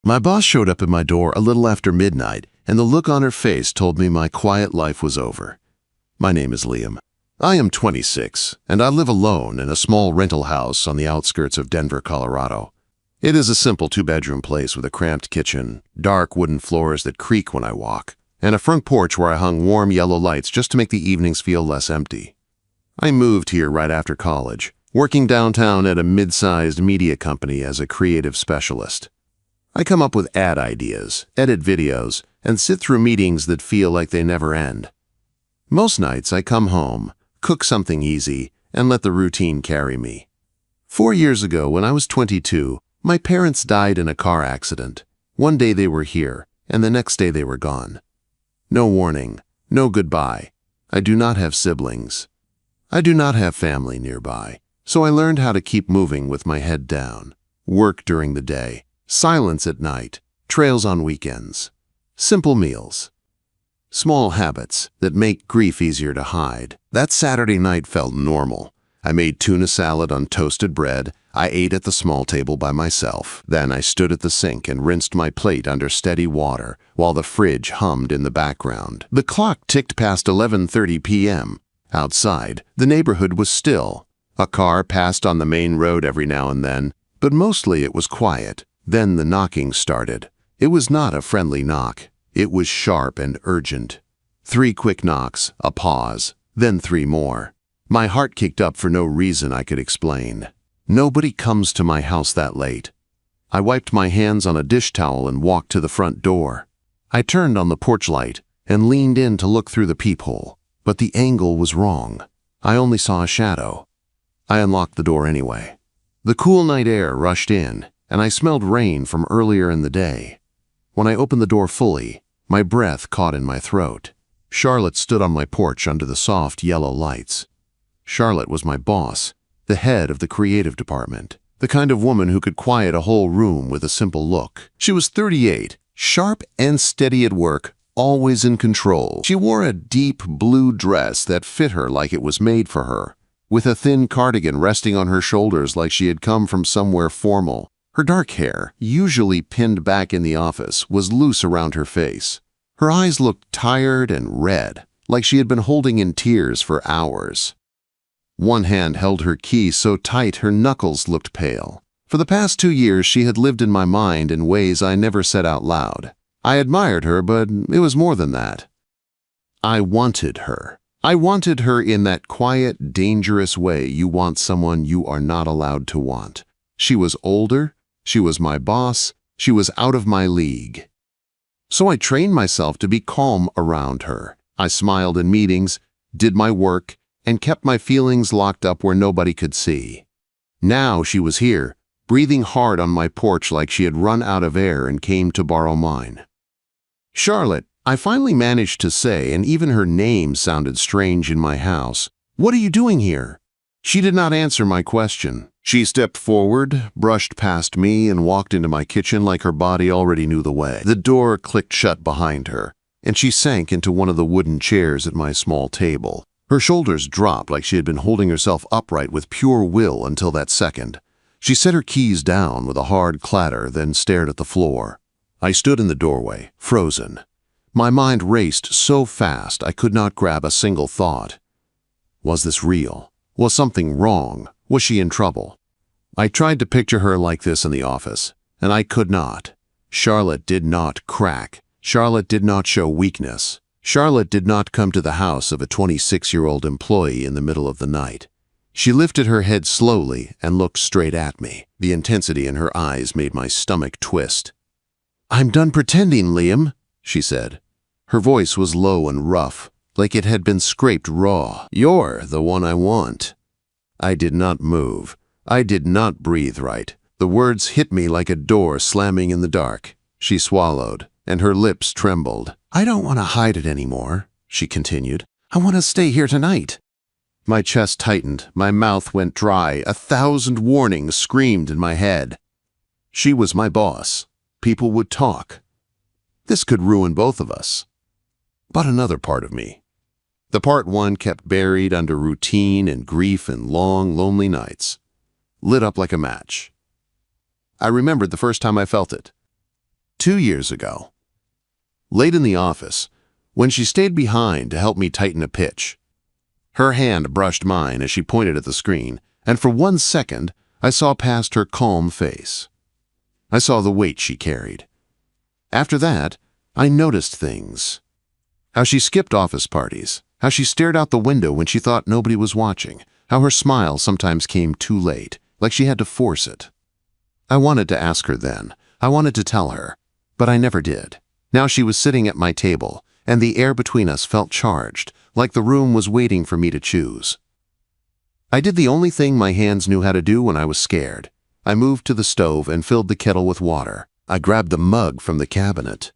My boss showed up at my door a little after midnight, and the look on her face told me my quiet life was over. My name is Liam. I am 26, and I live alone in a small rental house on the outskirts of Denver, Colorado. It is a simple two-bedroom place with a cramped kitchen, dark wooden floors that creak when I walk, and a front porch where I hung warm yellow lights just to make the evenings feel less empty. I moved here right after college, working downtown at a mid-sized media company as a creative specialist. I come up with ad ideas, edit videos, and sit through meetings that feel like they never end. Most nights I come home, cook something easy, and let the routine carry me. 4 years ago, when I was 22, my parents died in a car accident. One day they were here, and the next day they were gone. No warning, no goodbye. I do not have siblings. I do not have family nearby, so I learned how to keep moving with my head down. Work during the day, silence at night, trails on weekends. Simple meals. Small habits that make grief easier to hide. That Saturday night felt normal. I made tuna salad on toasted bread. I ate at the small table by myself. Then I stood at the sink and rinsed my plate under steady water while the fridge hummed in the background. The clock ticked past 11:30 p.m. Outside, the neighborhood was still. A car passed on the main road every now and then, but mostly it was quiet. Then the knocking started. It was not a friendly knock. It was sharp and urgent. 3 quick knocks, a pause, then 3 more. My heart kicked up for no reason I could explain. Nobody comes to my house that late. I wiped my hands on a dish towel and walked to the front door. I turned on the porch light and leaned in to look through the peephole, but the angle was wrong. I only saw a shadow. I unlocked the door anyway. The cool night air rushed in, and I smelled rain from earlier in the day. When I opened the door fully, my breath caught in my throat. Charlotte stood on my porch under the soft yellow lights. Charlotte was my boss, the head of the creative department, the kind of woman who could quiet a whole room with a simple look. She was 38, sharp and steady at work, always in control. She wore a deep blue dress that fit her like it was made for her, with a thin cardigan resting on her shoulders like she had come from somewhere formal. Her dark hair, usually pinned back in the office, was loose around her face. Her eyes looked tired and red, like she had been holding in tears for hours. One hand held her key so tight her knuckles looked pale. For the past 2 years, she had lived in my mind in ways I never said out loud. I admired her, but it was more than that. I wanted her. I wanted her in that quiet, dangerous way you want someone you are not allowed to want. She was older. She was my boss. She was out of my league. So I trained myself to be calm around her. I smiled in meetings, did my work, and kept my feelings locked up where nobody could see. Now she was here, breathing hard on my porch like she had run out of air and came to borrow mine. Charlotte, I finally managed to say, and even her name sounded strange in my house. What are you doing here? She did not answer my question. She stepped forward, brushed past me, and walked into my kitchen like her body already knew the way. The door clicked shut behind her, and she sank into one of the wooden chairs at my small table. Her shoulders dropped like she had been holding herself upright with pure will until that second. She set her keys down with a hard clatter, then stared at the floor. I stood in the doorway, frozen. My mind raced so fast I could not grab a single thought. Was this real? Was something wrong? Was she in trouble? I tried to picture her like this in the office, and I could not. Charlotte did not crack. Charlotte did not show weakness. Charlotte did not come to the house of a 26-year-old employee in the middle of the night. She lifted her head slowly and looked straight at me. The intensity in her eyes made my stomach twist. "I'm done pretending, Liam," she said. Her voice was low and rough, like it had been scraped raw. "You're the one I want." I did not move. I did not breathe right. The words hit me like a door slamming in the dark. She swallowed, and her lips trembled. "I don't want to hide it anymore," she continued. "I want to stay here tonight." My chest tightened. My mouth went dry. 1,000 warnings screamed in my head. She was my boss. People would talk. This could ruin both of us. But another part of me. The part one kept buried under routine and grief and long, lonely nights, lit up like a match. I remembered the first time I felt it. 2 years ago. Late in the office, when she stayed behind to help me tighten a pitch. Her hand brushed mine as she pointed at the screen, and for 1 second, I saw past her calm face. I saw the weight she carried. After that, I noticed things. How she skipped office parties, how she stared out the window when she thought nobody was watching, how her smile sometimes came too late, like she had to force it. I wanted to ask her then. I wanted to tell her, but I never did. Now she was sitting at my table, and the air between us felt charged, like the room was waiting for me to choose. I did the only thing my hands knew how to do when I was scared. I moved to the stove and filled the kettle with water. I grabbed the mug from the cabinet.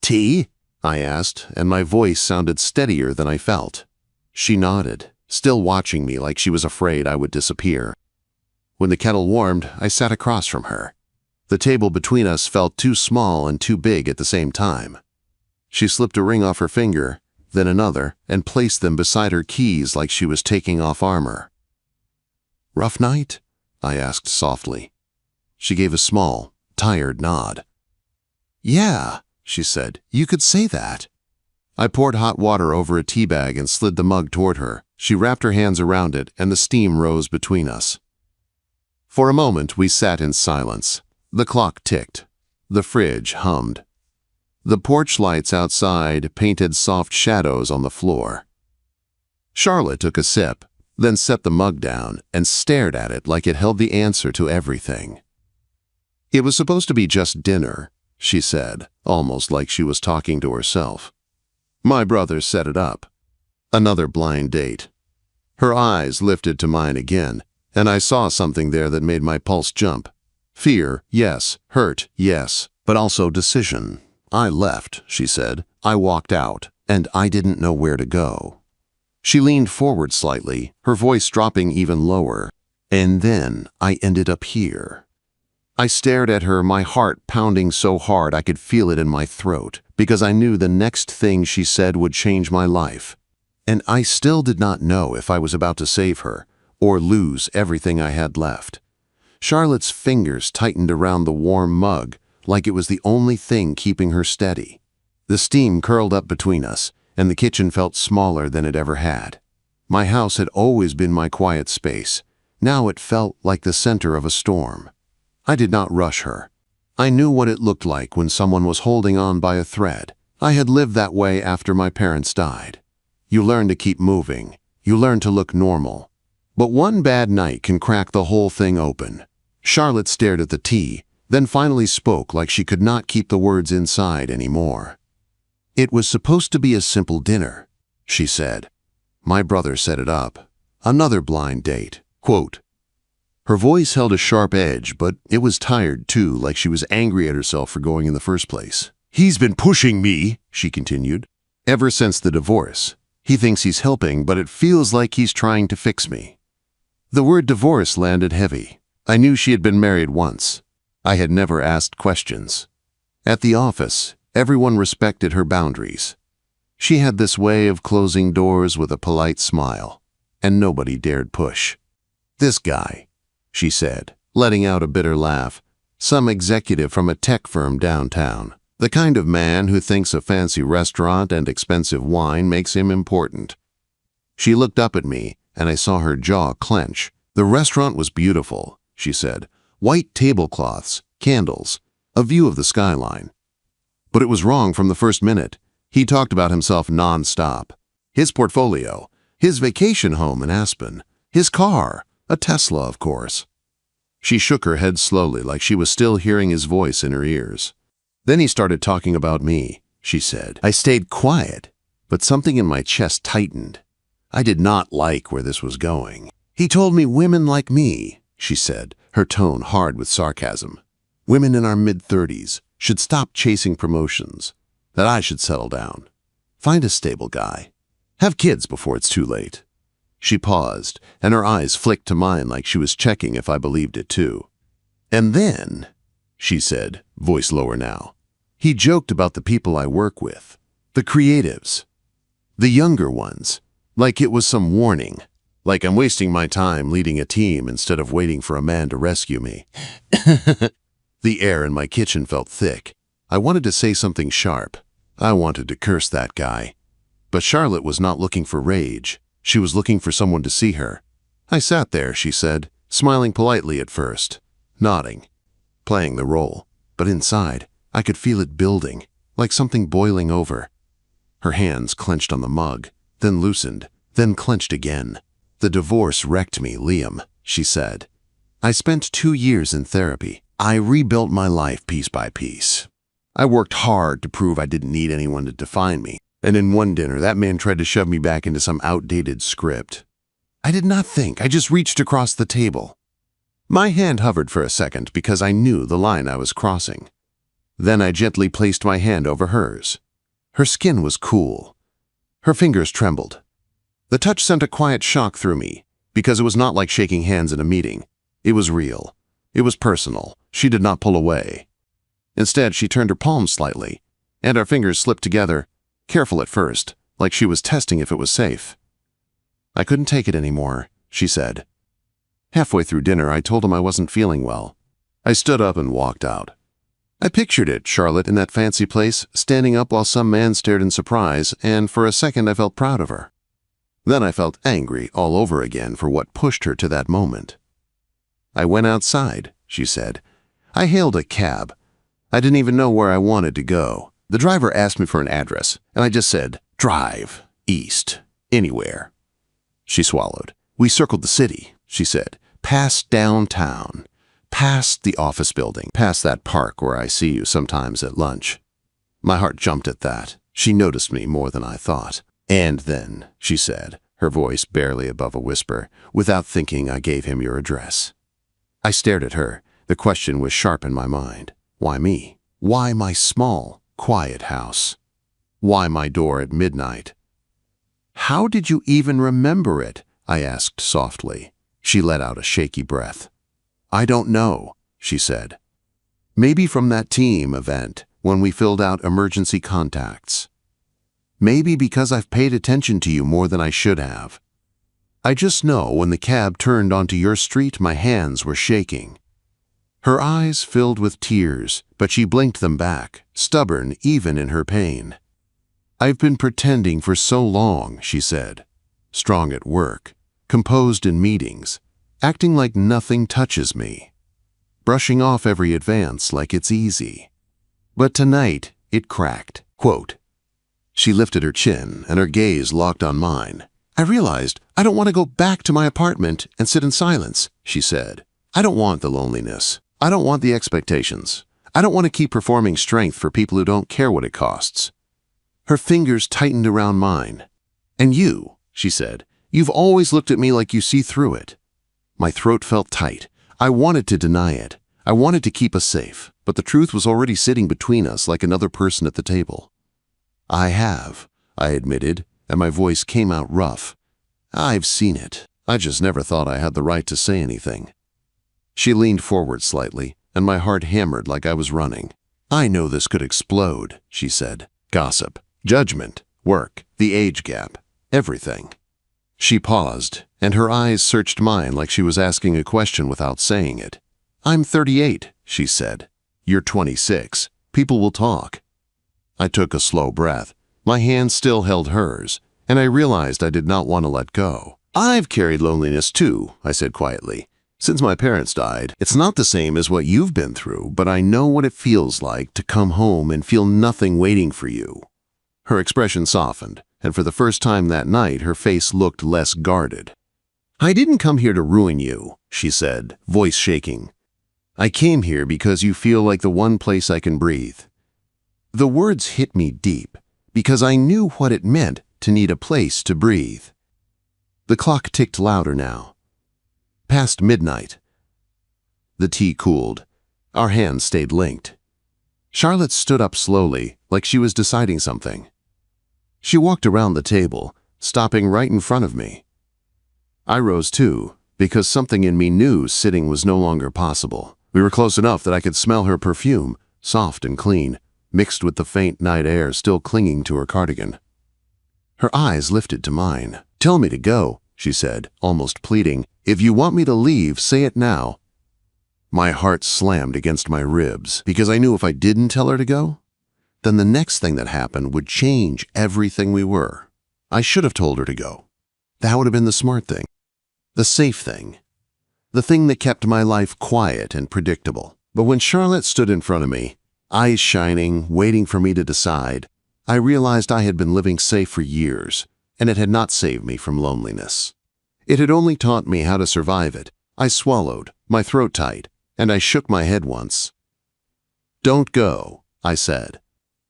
"Tea?" I asked, and my voice sounded steadier than I felt. She nodded, still watching me like she was afraid I would disappear. When the kettle warmed, I sat across from her. The table between us felt too small and too big at the same time. She slipped a ring off her finger, then another, and placed them beside her keys like she was taking off armor. "Rough night?" I asked softly. She gave a small, tired nod. "Yeah," she said, "you could say that." I poured hot water over a tea bag and slid the mug toward her. She wrapped her hands around it, and the steam rose between us. For a moment, we sat in silence. The clock ticked. The fridge hummed. The porch lights outside painted soft shadows on the floor. Charlotte took a sip, then set the mug down and stared at it like it held the answer to everything. "It was supposed to be just dinner," she said, almost like she was talking to herself. "My brother set it up. Another blind date." Her eyes lifted to mine again, and I saw something there that made my pulse jump. Fear, yes. Hurt, yes. But also decision. "I left," she said. "I walked out, and I didn't know where to go." She leaned forward slightly, her voice dropping even lower. "And then I ended up here." I stared at her, my heart pounding so hard I could feel it in my throat, because I knew the next thing she said would change my life. And I still did not know if I was about to save her, or lose everything I had left. Charlotte's fingers tightened around the warm mug, like it was the only thing keeping her steady. The steam curled up between us, and the kitchen felt smaller than it ever had. My house had always been my quiet space. Now it felt like the center of a storm. I did not rush her. I knew what it looked like when someone was holding on by a thread. I had lived that way after my parents died. You learn to keep moving. You learn to look normal. But one bad night can crack the whole thing open. Charlotte stared at the tea, then finally spoke like she could not keep the words inside anymore. "It was supposed to be a simple dinner," she said. "My brother set it up. Another blind date." Quote. Her voice held a sharp edge, but it was tired too, like she was angry at herself for going in the first place. "He's been pushing me," she continued, "ever since the divorce. He thinks he's helping, but it feels like he's trying to fix me." The word divorce landed heavy. I knew she had been married once. I had never asked questions. At the office, everyone respected her boundaries. She had this way of closing doors with a polite smile, and nobody dared push. "This guy," she said, letting out a bitter laugh, "some executive from a tech firm downtown. The kind of man who thinks a fancy restaurant and expensive wine makes him important." She looked up at me, and I saw her jaw clench. "The restaurant was beautiful," she said. "White tablecloths, candles, a view of the skyline. But it was wrong from the first minute. He talked about himself non-stop. His portfolio, his vacation home in Aspen, his car, a Tesla, of course." She shook her head slowly, like she was still hearing his voice in her ears. "Then he started talking about me," she said. I stayed quiet, but something in my chest tightened. I did not like where this was going. "He told me women like me," she said, her tone hard with sarcasm. "Women in our mid-30s should stop chasing promotions, that I should settle down, find a stable guy, have kids before it's too late." She paused, and her eyes flicked to mine like she was checking if I believed it too. "And then," she said, voice lower now, "he joked about the people I work with, the creatives, the younger ones, like it was some warning. Like I'm wasting my time leading a team instead of waiting for a man to rescue me." The air in my kitchen felt thick. I wanted to say something sharp. I wanted to curse that guy. But Charlotte was not looking for rage. She was looking for someone to see her. I sat there, she said, smiling politely at first, nodding, playing the role. But inside, I could feel it building, like something boiling over. Her hands clenched on the mug, then loosened, then clenched again. "The divorce wrecked me, Liam," she said. "I spent 2 years in therapy. I rebuilt my life piece by piece. I worked hard to prove I didn't need anyone to define me. And in one dinner, that man tried to shove me back into some outdated script. I did not think. I just reached across the table. My hand hovered for a second because I knew the line I was crossing. Then I gently placed my hand over hers. Her skin was cool. Her fingers trembled. The touch sent a quiet shock through me, because it was not like shaking hands in a meeting. It was real. It was personal. She did not pull away. Instead, she turned her palms slightly, and our fingers slipped together, careful at first, like she was testing if it was safe. "I couldn't take it anymore," she said. Halfway through dinner, I told him I wasn't feeling well. I stood up and walked out. I pictured it, Charlotte, in that fancy place, standing up while some man stared in surprise, and for a second I felt proud of her. Then I felt angry all over again for what pushed her to that moment. "I went outside," she said. "I hailed a cab. I didn't even know where I wanted to go. The driver asked me for an address, and I just said, 'Drive, east, anywhere.'" She swallowed. "We circled the city," she said, "past downtown, past the office building, past that park where I see you sometimes at lunch." My heart jumped at that. She noticed me more than I thought. "And then," she said, her voice barely above a whisper, "without thinking, I gave him your address." I stared at her. The question was sharp in my mind. Why me? Why my small, quiet house? Why my door at midnight? "How did you even remember it?" I asked softly. She let out a shaky breath. "I don't know," she said. "Maybe from that team event when we filled out emergency contacts. Maybe because I've paid attention to you more than I should have. I just know when the cab turned onto your street, my hands were shaking." Her eyes filled with tears, but she blinked them back, stubborn even in her pain. "I've been pretending for so long," she said. "Strong at work, composed in meetings, acting like nothing touches me, brushing off every advance like it's easy. But tonight, it cracked." Quote. She lifted her chin, and her gaze locked on mine. "I realized I don't want to go back to my apartment and sit in silence," she said. "I don't want the loneliness. I don't want the expectations. I don't want to keep performing strength for people who don't care what it costs." Her fingers tightened around mine. "And you," she said, "you've always looked at me like you see through it." My throat felt tight. I wanted to deny it. I wanted to keep us safe, but the truth was already sitting between us like another person at the table. "I have," I admitted, and my voice came out rough. "I've seen it. I just never thought I had the right to say anything." She leaned forward slightly, and my heart hammered like I was running. "I know this could explode," she said. "Gossip, judgment, work, the age gap, everything." She paused, and her eyes searched mine like she was asking a question without saying it. "I'm 38, she said. "You're 26. People will talk." I took a slow breath. My hand still held hers, and I realized I did not want to let go. "I've carried loneliness too," I said quietly. "Since my parents died, it's not the same as what you've been through, but I know what it feels like to come home and feel nothing waiting for you." Her expression softened, and for the first time that night, her face looked less guarded. "I didn't come here to ruin you," she said, voice shaking. "I came here because you feel like the one place I can breathe." The words hit me deep, because I knew what it meant to need a place to breathe. The clock ticked louder now. Past midnight. The tea cooled. Our hands stayed linked. Charlotte stood up slowly, like she was deciding something. She walked around the table, stopping right in front of me. I rose too, because something in me knew sitting was no longer possible. We were close enough that I could smell her perfume, soft and clean, mixed with the faint night air still clinging to her cardigan. Her eyes lifted to mine. "Tell me to go," she said, almost pleading. "If you want me to leave, say it now." My heart slammed against my ribs, because I knew if I didn't tell her to go, then the next thing that happened would change everything we were. I should have told her to go. That would have been the smart thing. The safe thing. The thing that kept my life quiet and predictable. But when Charlotte stood in front of me, eyes shining, waiting for me to decide, I realized I had been living safe for years, and it had not saved me from loneliness. It had only taught me how to survive it. I swallowed, my throat tight, and I shook my head once. "Don't go," I said.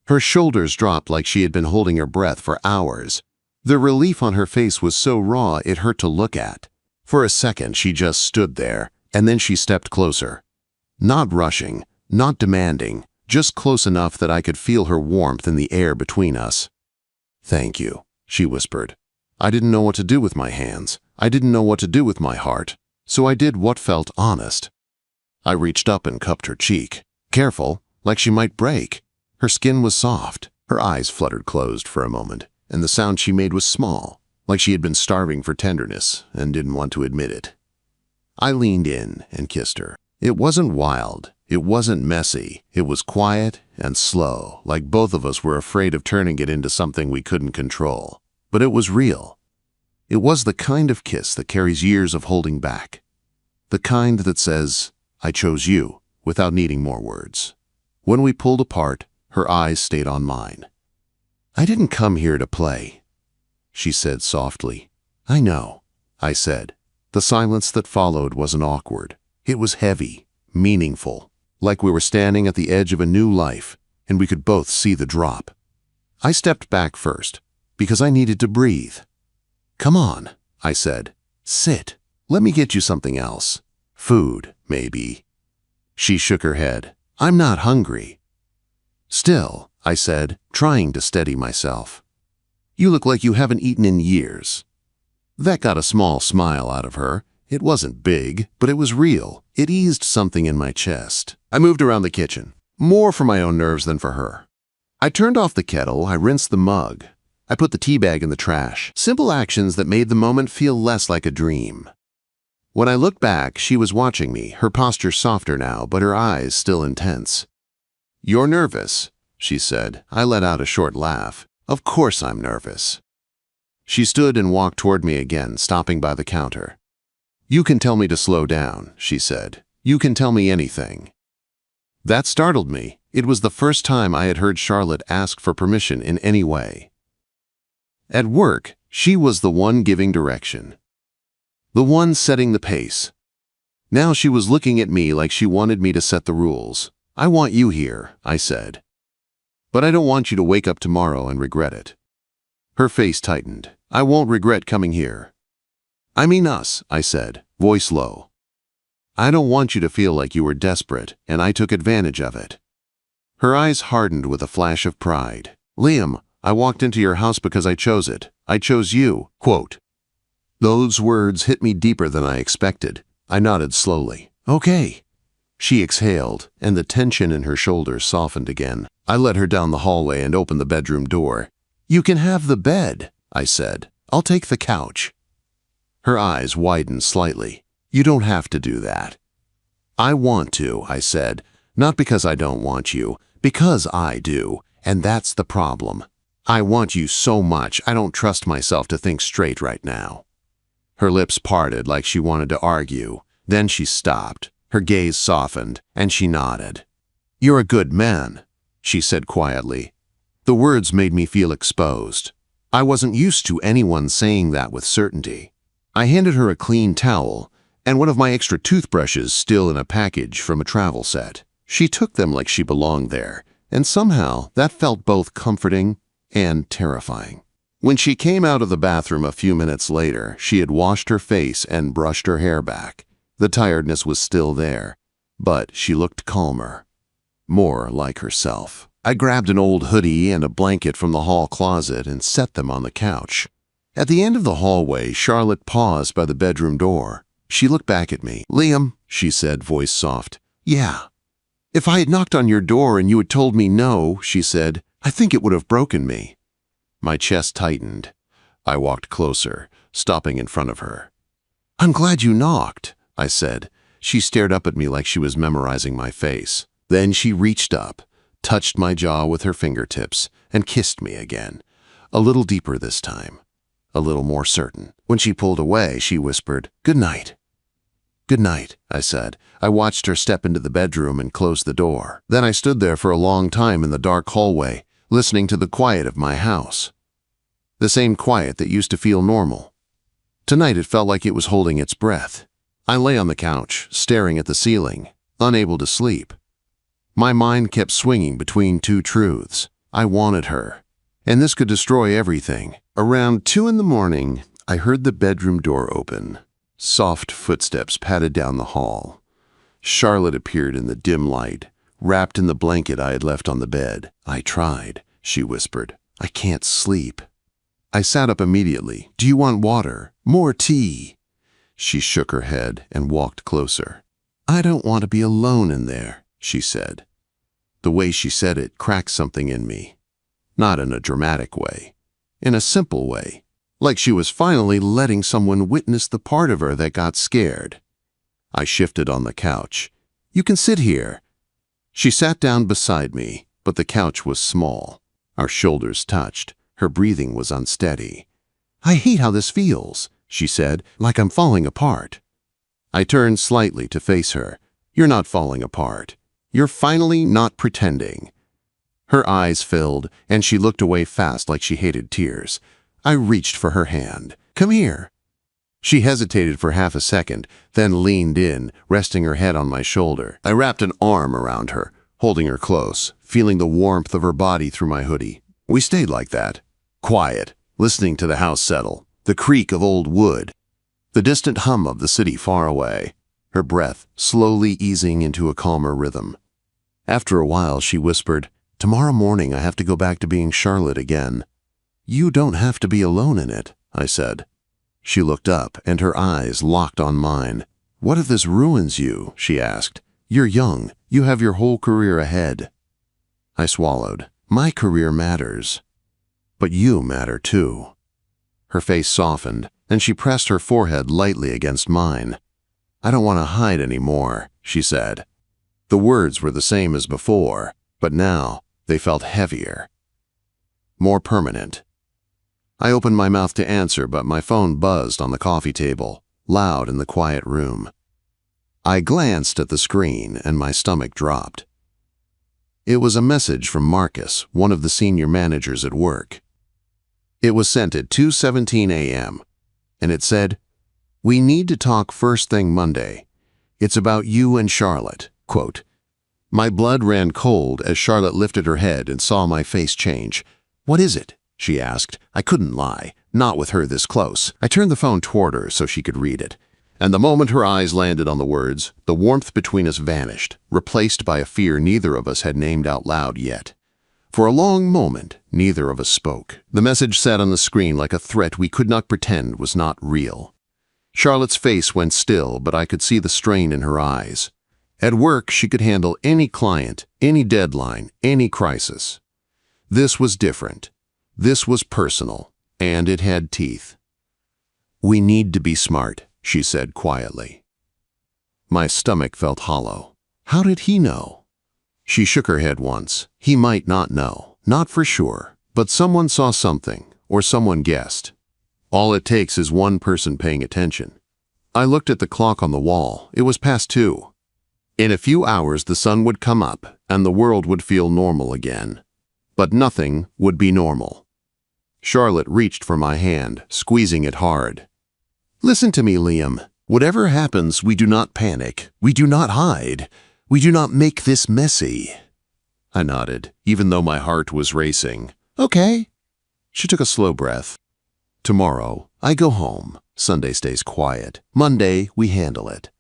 Her shoulders dropped like she had been holding her breath for hours. The relief on her face was so raw it hurt to look at. For a second, she just stood there, and then she stepped closer. Not rushing, not demanding, just close enough that I could feel her warmth in the air between us. "Thank you," she whispered. I didn't know what to do with my hands. I didn't know what to do with my heart, so I did what felt honest. I reached up and cupped her cheek. Careful, like she might break. Her skin was soft. Her eyes fluttered closed for a moment, and the sound she made was small, like she had been starving for tenderness and didn't want to admit it. I leaned in and kissed her. It wasn't wild. It wasn't messy. It was quiet and slow, like both of us were afraid of turning it into something we couldn't control. But it was real. It was the kind of kiss that carries years of holding back. The kind that says, "I chose you," without needing more words. When we pulled apart, her eyes stayed on mine. "I didn't come here to play," she said softly. "I know," I said. The silence that followed wasn't awkward. It was heavy, meaningful, like we were standing at the edge of a new life, and we could both see the drop. I stepped back first, because I needed to breathe. "Come on," I said. "Sit. Let me get you something else. Food, maybe." She shook her head. "I'm not hungry." "Still," I said, trying to steady myself. "You look like you haven't eaten in years." That got a small smile out of her. It wasn't big, but it was real. It eased something in my chest. I moved around the kitchen, more for my own nerves than for her. I turned off the kettle, I rinsed the mug. I put the tea bag in the trash. Simple actions that made the moment feel less like a dream. When I looked back, she was watching me, her posture softer now, but her eyes still intense. "You're nervous," she said. I let out a short laugh. "Of course I'm nervous." She stood and walked toward me again, stopping by the counter. "You can tell me to slow down," she said. "You can tell me anything." That startled me. It was the first time I had heard Charlotte ask for permission in any way. At work, she was the one giving direction, the one setting the pace. Now she was looking at me like she wanted me to set the rules. "I want you here," I said. "But I don't want you to wake up tomorrow and regret it." Her face tightened. "I won't regret coming here." "I mean us," I said, voice low. "I don't want you to feel like you were desperate, and I took advantage of it." Her eyes hardened with a flash of pride. "Liam, I walked into your house because I chose it. I chose you." Quote. Those words hit me deeper than I expected. I nodded slowly. "Okay." She exhaled, and the tension in her shoulders softened again. I led her down the hallway and opened the bedroom door. "You can have the bed," I said. "I'll take the couch." Her eyes widened slightly. "You don't have to do that." "I want to," I said. "Not because I don't want you, because I do, and that's the problem. I want you so much I don't trust myself to think straight right now." Her lips parted like she wanted to argue. Then she stopped. Her gaze softened, and she nodded. "You're a good man," she said quietly. The words made me feel exposed. I wasn't used to anyone saying that with certainty. I handed her a clean towel and one of my extra toothbrushes still in a package from a travel set. She took them like she belonged there, and somehow that felt both comforting and terrifying. When she came out of the bathroom a few minutes later, she had washed her face and brushed her hair back. The tiredness was still there, but she looked calmer, more like herself. I grabbed an old hoodie and a blanket from the hall closet and set them on the couch. At the end of the hallway, Charlotte paused by the bedroom door. She looked back at me. "Liam," she said, voice soft. "Yeah." "If I had knocked on your door and you had told me no," she said, "I think it would have broken me." My chest tightened. I walked closer, stopping in front of her. "I'm glad you knocked," I said. She stared up at me like she was memorizing my face. Then she reached up, touched my jaw with her fingertips, and kissed me again, a little deeper this time, a little more certain. When she pulled away, she whispered, "Good night." "Good night," I said. I watched her step into the bedroom and close the door. Then I stood there for a long time in the dark hallway, listening to the quiet of my house. The same quiet that used to feel normal. Tonight it felt like it was holding its breath. I lay on the couch, staring at the ceiling, unable to sleep. My mind kept swinging between two truths. I wanted her, and this could destroy everything. Around 2 in the morning, I heard the bedroom door open. Soft footsteps padded down the hall. Charlotte appeared in the dim light, wrapped in the blanket I had left on the bed. "I tried," she whispered. "I can't sleep." I sat up immediately. "Do you want water? More tea?" She shook her head and walked closer. "I don't want to be alone in there," she said. The way she said it cracked something in me. Not in a dramatic way. In a simple way. Like she was finally letting someone witness the part of her that got scared. I shifted on the couch. "You can sit here." She sat down beside me, but the couch was small. Our shoulders touched. Her breathing was unsteady. "I hate how this feels," she said, "like I'm falling apart." I turned slightly to face her. "You're not falling apart. You're finally not pretending." Her eyes filled, and she looked away fast like she hated tears. I reached for her hand. "Come here." She hesitated for half a second, then leaned in, resting her head on my shoulder. I wrapped an arm around her, holding her close, feeling the warmth of her body through my hoodie. We stayed like that, quiet, listening to the house settle, the creak of old wood, the distant hum of the city far away, her breath slowly easing into a calmer rhythm. After a while, she whispered, "Tomorrow morning I have to go back to being Charlotte again." "You don't have to be alone in it," I said. She looked up, and her eyes locked on mine. "What if this ruins you?" she asked. "You're young. You have your whole career ahead." I swallowed. "My career matters. But you matter too." Her face softened, and she pressed her forehead lightly against mine. "I don't want to hide anymore," she said. The words were the same as before, but now they felt heavier, more permanent. I opened my mouth to answer, but my phone buzzed on the coffee table, loud in the quiet room. I glanced at the screen, and my stomach dropped. It was a message from Marcus, one of the senior managers at work. It was sent at 2:17 a.m., and it said, "We need to talk first thing Monday. It's about you and Charlotte." Quote, my blood ran cold as Charlotte lifted her head and saw my face change. "What is it?" she asked. I couldn't lie, not with her this close. I turned the phone toward her so she could read it. And the moment her eyes landed on the words, the warmth between us vanished, replaced by a fear neither of us had named out loud yet. For a long moment, neither of us spoke. The message sat on the screen like a threat we could not pretend was not real. Charlotte's face went still, but I could see the strain in her eyes. At work, she could handle any client, any deadline, any crisis. This was different. This was personal, and it had teeth. "We need to be smart," she said quietly. My stomach felt hollow. How did he know? She shook her head once. He might not know, not for sure, but someone saw something, or someone guessed. All it takes is one person paying attention. I looked at the clock on the wall. It was past 2. In a few hours the sun would come up, and the world would feel normal again. But nothing would be normal. Charlotte reached for my hand, squeezing it hard. "Listen to me, Liam. Whatever happens, we do not panic. We do not hide. We do not make this messy." I nodded, even though my heart was racing. "Okay." She took a slow breath. "Tomorrow, I go home. Sunday stays quiet. Monday, we handle it."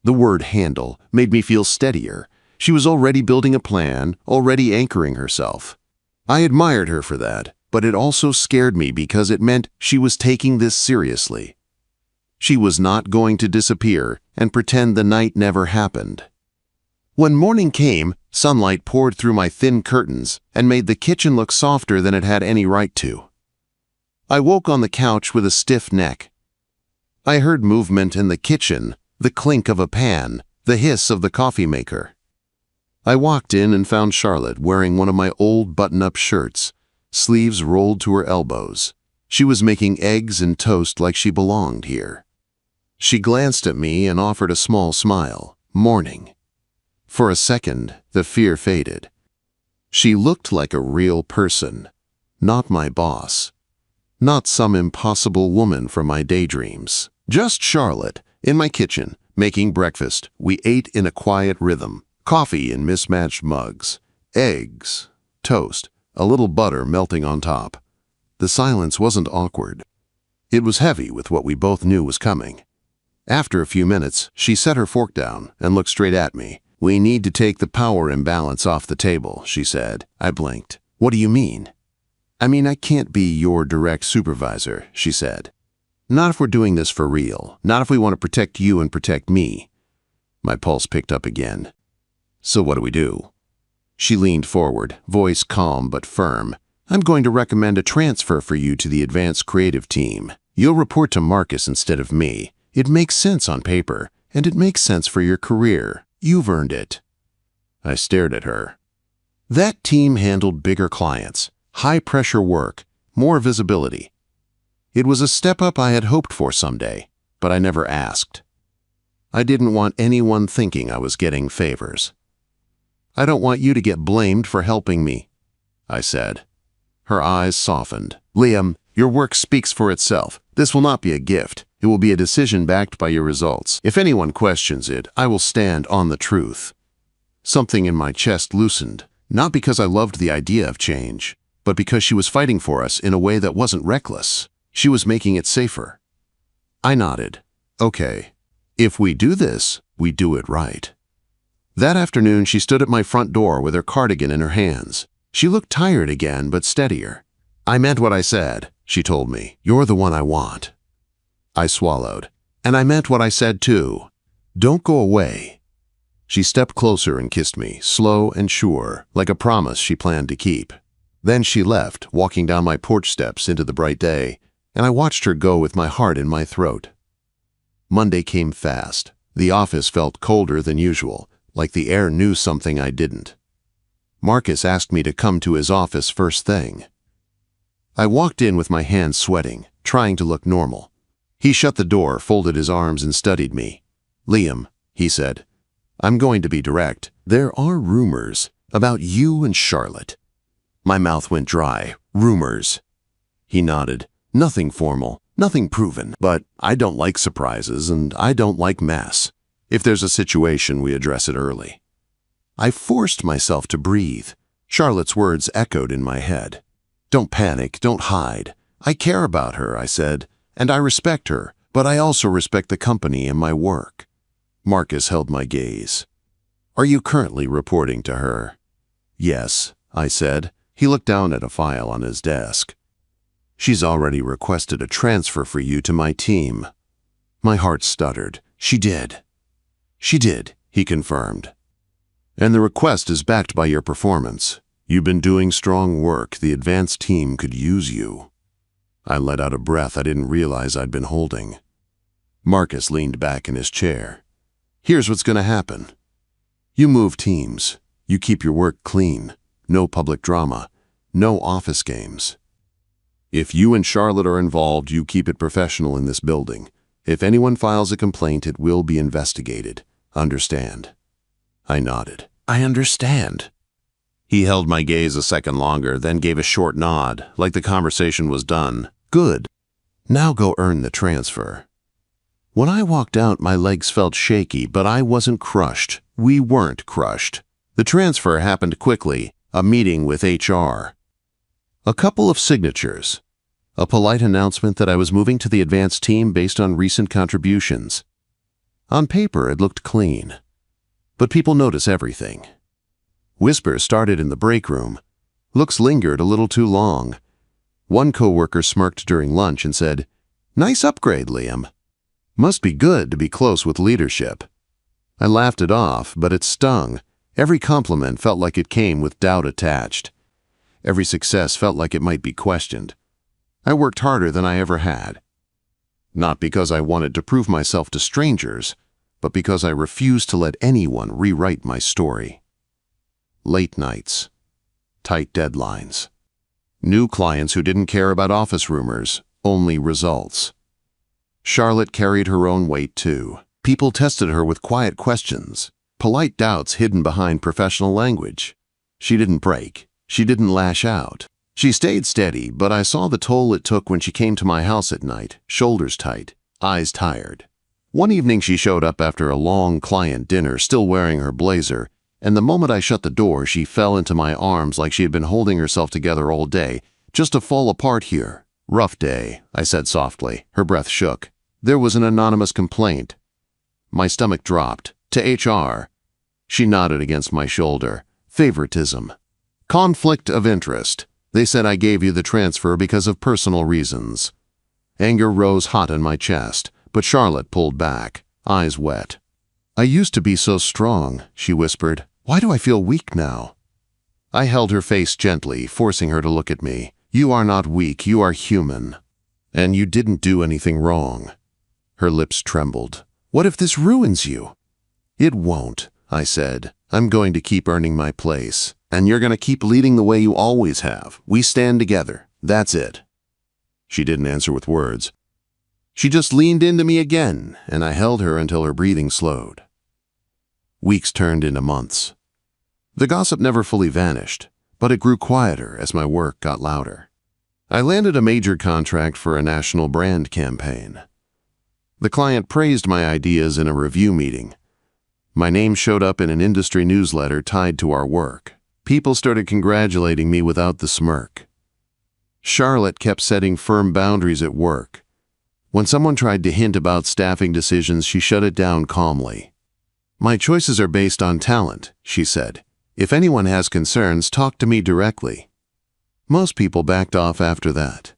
The word handle made me feel steadier. She was already building a plan, already anchoring herself. I admired her for that, but it also scared me because it meant she was taking this seriously. She was not going to disappear and pretend the night never happened. When morning came, sunlight poured through my thin curtains and made the kitchen look softer than it had any right to. I woke on the couch with a stiff neck. I heard movement in the kitchen, the clink of a pan, the hiss of the coffee maker. I walked in and found Charlotte wearing one of my old button-up shirts, sleeves rolled to her elbows. She was making eggs and toast like she belonged here. She glanced at me and offered a small smile. Morning. For a second, the fear faded. She looked like a real person, not my boss, not some impossible woman from my daydreams. Just Charlotte, in my kitchen, making breakfast. We ate in a quiet rhythm. Coffee in mismatched mugs, eggs, toast, a little butter melting on top. The silence wasn't awkward. It was heavy with what we both knew was coming. After a few minutes, she set her fork down and looked straight at me. "We need to take the power imbalance off the table," she said. I blinked. "What do you mean?" "I mean, I can't be your direct supervisor," she said. "Not if we're doing this for real. Not if we want to protect you and protect me." My pulse picked up again. "So what do we do?" She leaned forward, voice calm but firm. "I'm going to recommend a transfer for you to the advanced creative team. You'll report to Marcus instead of me. It makes sense on paper, and it makes sense for your career. You've earned it." I stared at her. That team handled bigger clients, high-pressure work, more visibility. It was a step up I had hoped for someday, but I never asked. I didn't want anyone thinking I was getting favors. "I don't want you to get blamed for helping me," I said. Her eyes softened. "Liam, your work speaks for itself. This will not be a gift. It will be a decision backed by your results. If anyone questions it, I will stand on the truth." Something in my chest loosened, not because I loved the idea of change, but because she was fighting for us in a way that wasn't reckless. She was making it safer. I nodded. "Okay. If we do this, we do it right." That afternoon, she stood at my front door with her cardigan in her hands. She looked tired again, but steadier. "I meant what I said," she told me. "You're the one I want." I swallowed. "And I meant what I said too. Don't go away." She stepped closer and kissed me, slow and sure, like a promise she planned to keep. Then she left, walking down my porch steps into the bright day, and I watched her go with my heart in my throat. Monday came fast. The office felt colder than usual, like the air knew something I didn't. Marcus asked me to come to his office first thing. I walked in with my hands sweating, trying to look normal. He shut the door, folded his arms, and studied me. "Liam," he said, "I'm going to be direct. There are rumors about you and Charlotte." My mouth went dry. "Rumors." He nodded. "Nothing formal, nothing proven, but I don't like surprises and I don't like mess. If there's a situation, we address it early." I forced myself to breathe. Charlotte's words echoed in my head. "Don't panic, don't hide. I care about her," I said, "and I respect her, but I also respect the company and my work." Marcus held my gaze. "Are you currently reporting to her?" "Yes," I said. He looked down at a file on his desk. "She's already requested a transfer for you to my team." My heart stuttered. "She did." "She did," he confirmed. "And the request is backed by your performance. You've been doing strong work. The advanced team could use you." I let out a breath I didn't realize I'd been holding. Marcus leaned back in his chair. "Here's what's going to happen. You move teams. You keep your work clean. No public drama. No office games. If you and Charlotte are involved, you keep it professional in this building. If anyone files a complaint, it will be investigated. Understand?" I nodded. "I understand." He held my gaze a second longer, then gave a short nod, like the conversation was done. "Good. Now go earn the transfer." When I walked out, my legs felt shaky, but I wasn't crushed. We weren't crushed. The transfer happened quickly, a meeting with HR. A couple of signatures. A polite announcement that I was moving to the advanced team based on recent contributions. On paper, it looked clean. But people notice everything. Whispers started in the break room. Looks lingered a little too long. One coworker smirked during lunch and said, "Nice upgrade, Liam. Must be good to be close with leadership." I laughed it off, but it stung. Every compliment felt like it came with doubt attached. Every success felt like it might be questioned. I worked harder than I ever had. Not because I wanted to prove myself to strangers, but because I refused to let anyone rewrite my story. late nights, tight deadlines. New clients who didn't care about office rumors, only results. Charlotte carried her own weight too. People tested her with quiet questions, polite doubts hidden behind professional language. She didn't break. She didn't lash out. She stayed steady, but I saw the toll it took when she came to my house at night, shoulders tight, eyes tired. One evening she showed up after a long client dinner, still wearing her blazer, and the moment I shut the door, she fell into my arms like she had been holding herself together all day, just to fall apart here. "Rough day," I said softly. Her breath shook. "There was an anonymous complaint." My stomach dropped. "To HR." She nodded against my shoulder. "Favoritism. Conflict of interest. They said I gave you the transfer because of personal reasons." Anger rose hot in my chest, but Charlotte pulled back, eyes wet. "I used to be so strong," she whispered. "Why do I feel weak now?" I held her face gently, forcing her to look at me. "You are not weak, you are human. And you didn't do anything wrong." Her lips trembled. "What if this ruins you?" "It won't," I said. "I'm going to keep earning my place. And you're going to keep leading the way you always have. We stand together. That's it." She didn't answer with words. She just leaned into me again, and I held her until her breathing slowed. Weeks turned into months. The gossip never fully vanished, but it grew quieter as my work got louder. I landed a major contract for a national brand campaign. The client praised my ideas in a review meeting. My name showed up in an industry newsletter tied to our work. People started congratulating me without the smirk. Charlotte kept setting firm boundaries at work. When someone tried to hint about staffing decisions, she shut it down calmly. "My choices are based on talent," she said. "If anyone has concerns, talk to me directly." Most people backed off after that.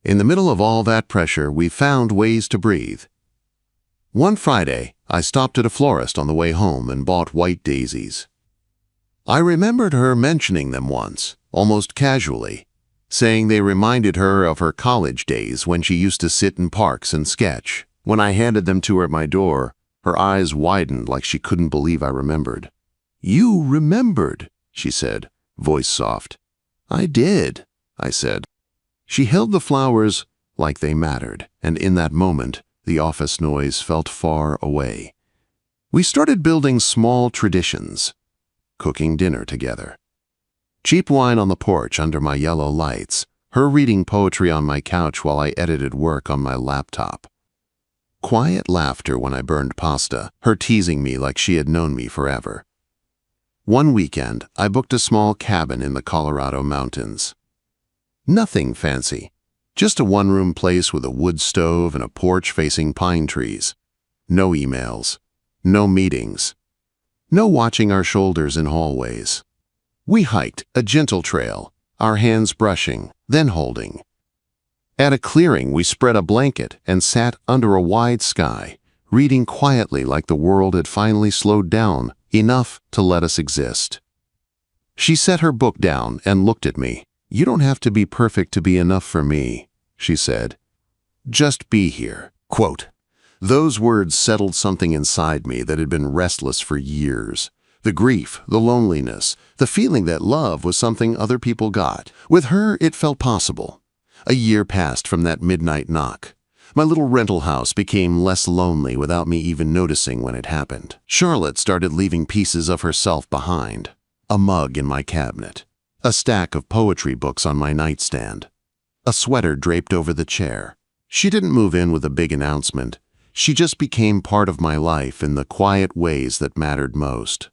In the middle of all that pressure, we found ways to breathe. One Friday, I stopped at a florist on the way home and bought white daisies. I remembered her mentioning them once, almost casually, saying they reminded her of her college days when she used to sit in parks and sketch. When I handed them to her at my door, her eyes widened like she couldn't believe I remembered. "You remembered," she said, voice soft. "I did," I said. She held the flowers like they mattered, and in that moment, the office noise felt far away. We started building small traditions, cooking dinner together. Cheap wine on the porch under my yellow lights, her reading poetry on my couch while I edited work on my laptop. Quiet laughter when I burned pasta, her teasing me like she had known me forever. One weekend, I booked a small cabin in the Colorado mountains. Nothing fancy, just a one-room place with a wood stove and a porch facing pine trees. No emails, no meetings, no watching our shoulders in hallways. We hiked a gentle trail, our hands brushing, then holding. At a clearing, we spread a blanket and sat under a wide sky, reading quietly like the world had finally slowed down enough to let us exist. She set her book down and looked at me. "You don't have to be perfect to be enough for me," she said. "Just be here." Quote. Those words settled something inside me that had been restless for years. The grief, the loneliness, the feeling that love was something other people got. With her, it felt possible. A year passed from that midnight knock. My little rental house became less lonely without me even noticing when it happened. Charlotte started leaving pieces of herself behind. A mug in my cabinet. A stack of poetry books on my nightstand. A sweater draped over the chair. She didn't move in with a big announcement. She just became part of my life in the quiet ways that mattered most.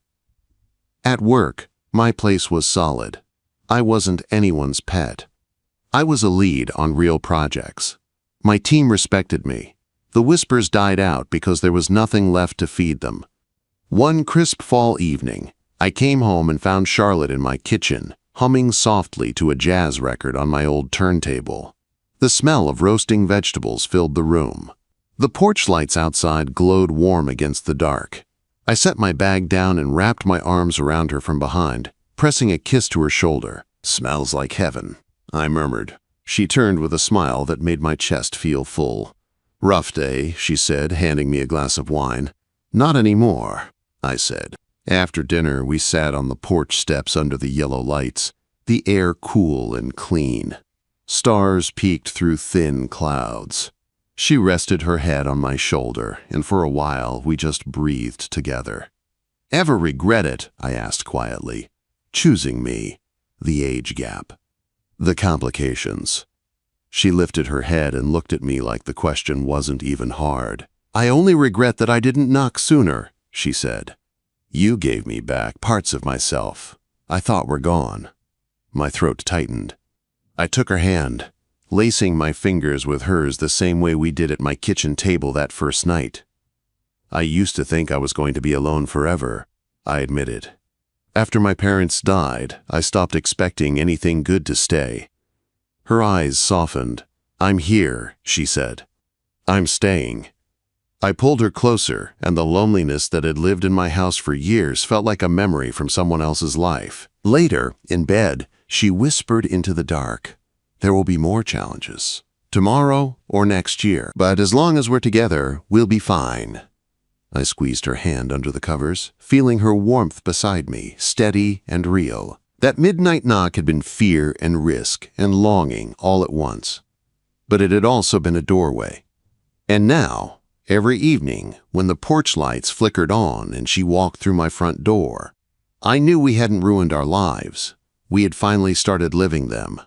At work, my place was solid. I wasn't anyone's pet. I was a lead on real projects. My team respected me. The whispers died out because there was nothing left to feed them. One crisp fall evening, I came home and found Charlotte in my kitchen, humming softly to a jazz record on my old turntable. The smell of roasting vegetables filled the room. The porch lights outside glowed warm against the dark. I set my bag down and wrapped my arms around her from behind, pressing a kiss to her shoulder. "Smells like heaven," I murmured. She turned with a smile that made my chest feel full. "Rough day," she said, handing me a glass of wine. "Not anymore," I said. After dinner, we sat on the porch steps under the yellow lights, the air cool and clean. Stars peeked through thin clouds. She rested her head on my shoulder, and for a while we just breathed together. "Ever regret it?" I asked quietly. "Choosing me, the age gap, the complications." She lifted her head and looked at me like the question wasn't even hard. "I only regret that I didn't knock sooner," she said. "You gave me back parts of myself I thought were gone." My throat tightened. I took her hand, lacing my fingers with hers the same way we did at my kitchen table that first night. "I used to think I was going to be alone forever," I admitted. "After my parents died, I stopped expecting anything good to stay." Her eyes softened. "I'm here," she said. "I'm staying." I pulled her closer, and the loneliness that had lived in my house for years felt like a memory from someone else's life. Later, in bed, she whispered into the dark, "There will be more challenges. Tomorrow or next year. But as long as we're together, we'll be fine." I squeezed her hand under the covers, feeling her warmth beside me, steady and real. That midnight knock had been fear and risk and longing all at once. But it had also been a doorway. And now, every evening, when the porch lights flickered on and she walked through my front door, I knew we hadn't ruined our lives. We had finally started living them,